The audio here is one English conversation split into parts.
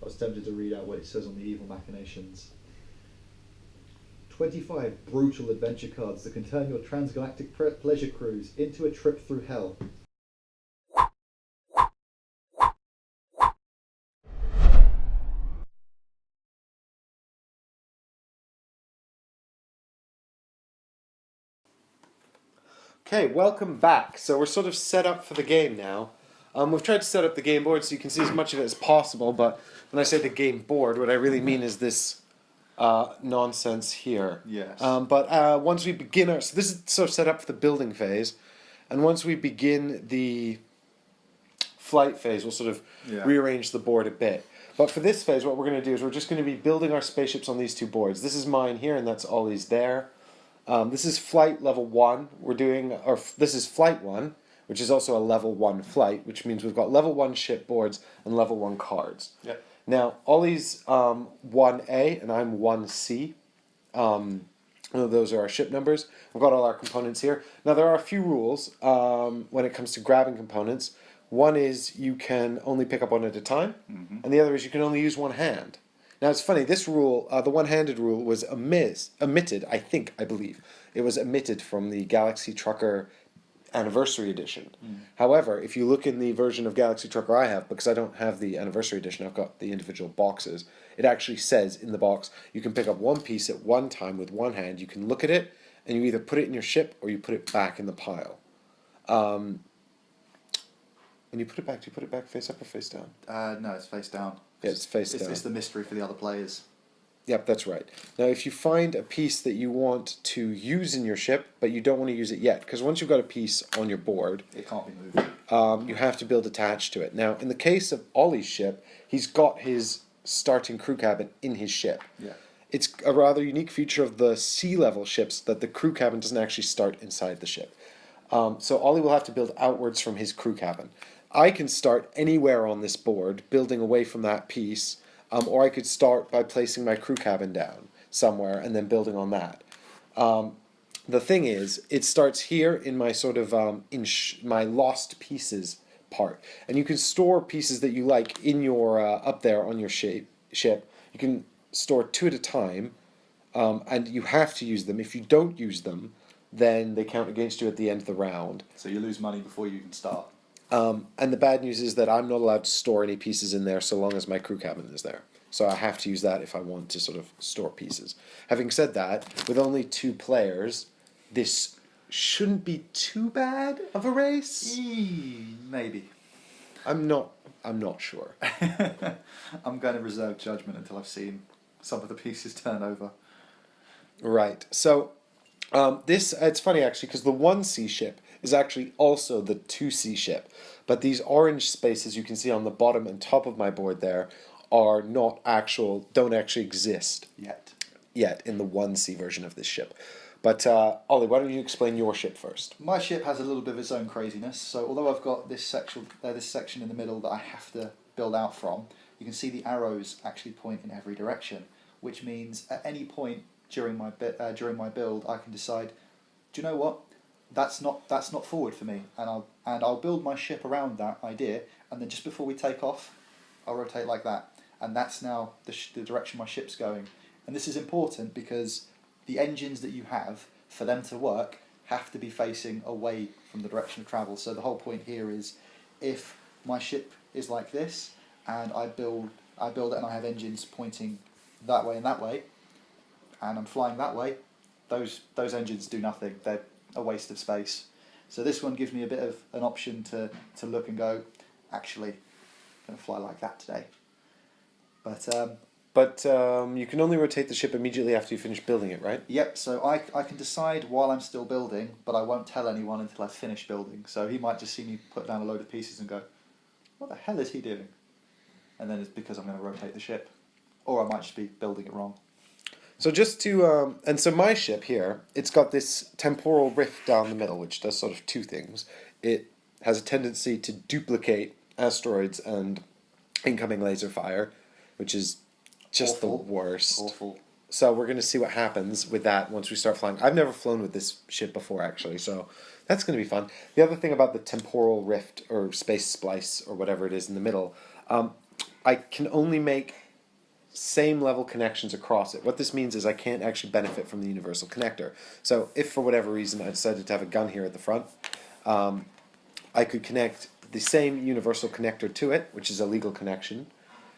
was tempted to read out what it says on the evil machinations. 25 brutal adventure cards that can turn your transgalactic pleasure cruise into a trip through hell. Okay, welcome back. So we're sort of set up for the game now. We've tried to set up the game board so you can see as much of it as possible, but when I say the game board, what I really mean is this nonsense here. Yes. But once we begin our... So this is sort of set up for the building phase, and once we begin the flight phase, we'll sort of rearrange the board a bit. But for this phase, what we're going to do is we're just going to be building our spaceships on these two boards. This is mine here, and that's Ollie's there. This is flight level 1. This is flight 1, which is also a level 1 flight, which means we've got level 1 ship boards and level 1 cards. Yep. Now, Ollie's 1A and I'm 1C. Those are our ship numbers. We've got all our components here. Now, there are a few rules when it comes to grabbing components. One is you can only pick up one at a time, and the other is you can only use one hand. Now, it's funny, this rule, the one-handed rule, was omitted, I believe. It was omitted from the Galaxy Trucker Anniversary Edition. However, if you look in the version of Galaxy Trucker I have, because I don't have the Anniversary Edition, I've got the individual boxes, it actually says in the box, you can pick up one piece at one time with one hand. You can look at it, and you either put it in your ship, or you put it back in the pile. When you put it back, do you put it back face up or face down? No, it's face down. Yeah, it's face down. It's the mystery for the other players. Yep, that's right. Now, if you find a piece that you want to use in your ship, but you don't want to use it yet, because once you've got a piece on your board, it can't be moved. You have to build attached to it. Now, in the case of Ollie's ship, he's got his starting crew cabin in his ship. Yeah. It's a rather unique feature of the sea-level ships that the crew cabin doesn't actually start inside the ship. So Ollie will have to build outwards from his crew cabin. I can start anywhere on this board, building away from that piece, or I could start by placing my crew cabin down somewhere and then building on that. The thing is, it starts here in my sort of my lost pieces part, and you can store pieces that you like in your up there on your ship. You can store 2 at a time, and you have to use them. If you don't use them, then they count against you at the end of the round. So you lose money before you can start. And the bad news is that I'm not allowed to store any pieces in there so long as my crew cabin is there. So I have to use that if I want to sort of store pieces. Having said that, with only 2 players, this shouldn't be too bad of a race. Maybe. I'm not sure. I'm going to reserve judgment until I've seen some of the pieces turn over. Right. So it's funny actually, because the 1C ship is actually also the 2C ship, but these orange spaces you can see on the bottom and top of my board there are don't actually exist yet in the 1C version of this ship. But Ollie, why don't you explain your ship first? My ship has a little bit of its own craziness. So although I've got this section in the middle that I have to build out from, you can see the arrows actually point in every direction, which means at any point during my build, I can decide, do you know what? That's not forward for me, and I'll build my ship around that idea, and then just before we take off, I'll rotate like that, and that's now the direction my ship's going. And this is important because the engines that you have, for them to work, have to be facing away from the direction of travel. So the whole point here is, if my ship is like this, and I build it, and I have engines pointing that way, and I'm flying that way, those engines do nothing. They're a waste of space. So this one gives me a bit of an option to look and go, actually, I'm going to fly like that today. But you can only rotate the ship immediately after you finish building it, right? Yep, so I can decide while I'm still building, but I won't tell anyone until I've finished building. So he might just see me put down a load of pieces and go, what the hell is he doing? And then it's because I'm going to rotate the ship. Or I might just be building it wrong. So just to, and so my ship here, it's got this temporal rift down the middle, which does sort of 2 things. It has a tendency to duplicate asteroids and incoming laser fire, which is just the worst. Awful. So we're going to see what happens with that once we start flying. I've never flown with this ship before, actually, so that's going to be fun. The other thing about the temporal rift, or space splice, or whatever it is in the middle, I can only make same level connections across it. What this means is I can't actually benefit from the universal connector. So if for whatever reason I decided to have a gun here at the front, I could connect the same universal connector to it, which is a legal connection.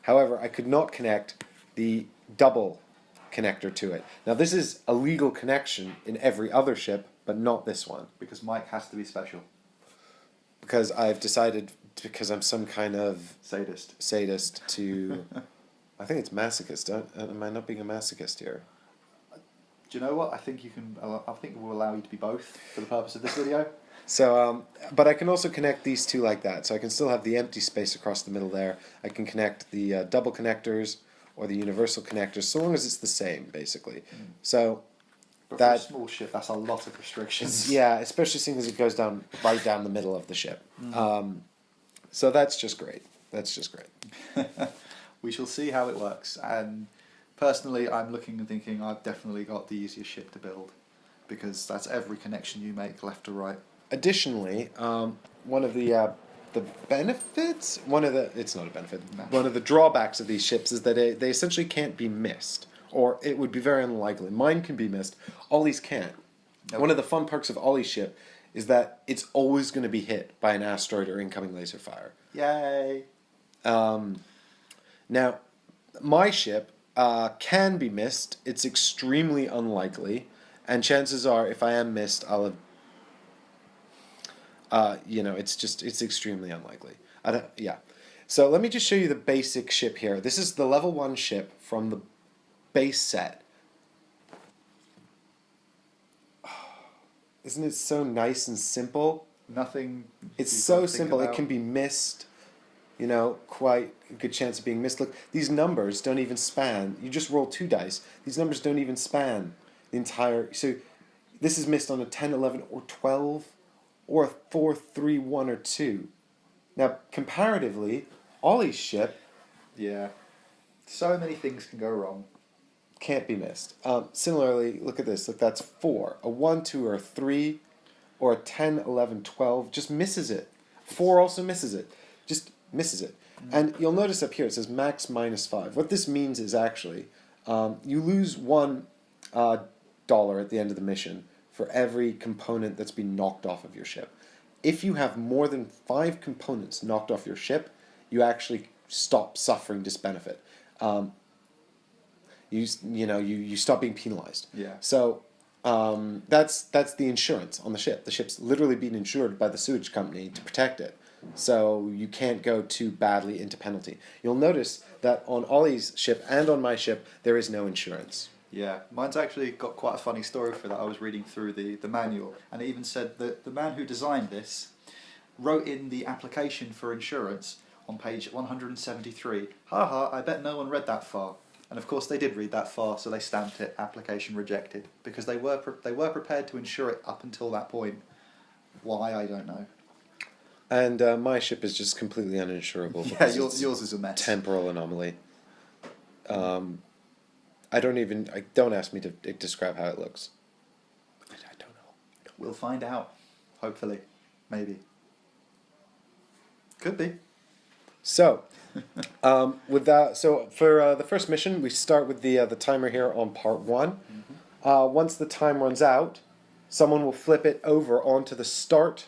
However, I could not connect the double connector to it. Now this is a legal connection in every other ship, but not this one. Because Mike has to be special. Because I've decided, because I'm some kind of Sadist. to... I think it's masochist. Am I not being a masochist here? Do you know what? I think we'll allow you to be both for the purpose of this video. So, but I can also connect these two like that. So I can still have the empty space across the middle there. I can connect the double connectors or the universal connectors, so long as it's the same, basically. So but for a small ship, that's a lot of restrictions. Yeah, especially seeing as it goes down right down the middle of the ship. So that's just great. That's just great. We shall see how it works. And personally, I'm looking and thinking I've definitely got the easiest ship to build, because that's every connection you make left to right. Additionally, one of the benefits, it's not a benefit, No. one of the drawbacks of these ships is that they essentially can't be missed, or it would be very unlikely. Mine can be missed, Ollie's can't. Nope. One of the fun perks of Ollie's ship is that it's always going to be hit by an asteroid or incoming laser fire. Yay! Now, my ship can be missed. It's extremely unlikely, and chances are, if I am missed, I'll have, it's extremely unlikely. So let me just show you the basic ship here. This is the level 1 ship from the base set. Isn't it so nice and simple? Nothing. It's so simple. It can be missed. Quite a good chance of being missed. Look, these numbers don't even span. You just roll 2 dice. These numbers don't even span the entire... So this is missed on a 10, 11, or 12, or a 4, 3, 1, or 2. Now, comparatively, Ollie's ship... Yeah. So many things can go wrong. Can't be missed. Similarly, look at this. Look, that's 4. A 1, 2, or a 3, or a 10, 11, 12 just misses it. 4 also misses it. Just misses it. And you'll notice up here it says max -5. What this means is actually you lose $1 at the end of the mission for every component that's been knocked off of your ship. If you have more than 5 components knocked off your ship, you actually stop suffering disbenefit. You stop being penalized. Yeah. So that's the insurance on the ship. The ship's literally being insured by the sewage company to protect it. So you can't go too badly into penalty. You'll notice that on Ollie's ship and on my ship, there is no insurance. Yeah, mine's actually got quite a funny story for that. I was reading through the manual, and it even said that the man who designed this wrote in the application for insurance on page 173, haha, I bet no one read that far. And of course they did read that far, so they stamped it, application rejected, because they were prepared to insure it up until that point. Why, I don't know. And my ship is just completely uninsurable. Yeah, yours is a mess. Temporal anomaly. Don't ask me to describe how it looks. I don't know. We'll find out. Hopefully. Maybe. Could be. So, with that, for the first mission, we start with the timer here on part 1. Mm-hmm. Once the time runs out, someone will flip it over onto the start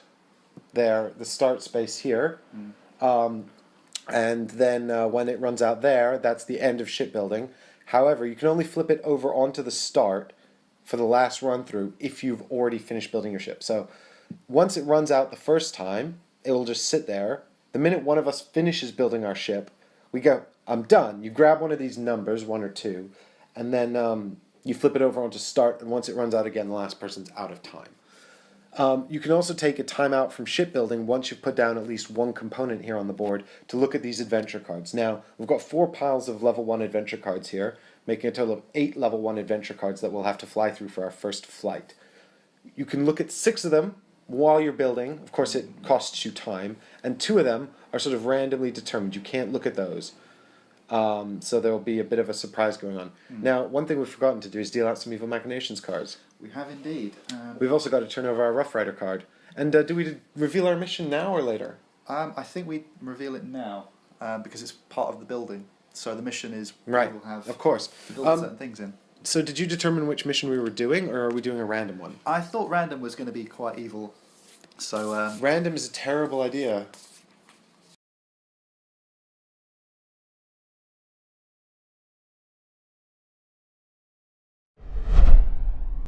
there, the start space here. And then when it runs out there, that's the end of shipbuilding. However, you can only flip it over onto the start for the last run through if you've already finished building your ship. So once it runs out the first time, it will just sit there. The minute one of us finishes building our ship, we go, I'm done. You grab one of these numbers, 1 or 2, and then you flip it over onto start, and once it runs out again, the last person's out of time. You can also take a timeout from shipbuilding once you've put down at least one component here on the board to look at these adventure cards. Now, we've got 4 piles of level 1 adventure cards here, making a total of 8 level 1 adventure cards that we'll have to fly through for our first flight. You can look at 6 of them while you're building. Of course, it costs you time. And 2 of them are sort of randomly determined. You can't look at those. So there will be a bit of a surprise going on. Now, one thing we've forgotten to do is deal out some Evil Machinations cards. We have indeed. We've also got to turn over our Rough Rider card. And do we reveal our mission now or later? I think we reveal it now. because it's part of the building. So the mission is Right, we'll have of course. to build certain things in. So did you determine which mission we were doing, or are we doing a random one? I thought random was going to be quite evil. So random is a terrible idea.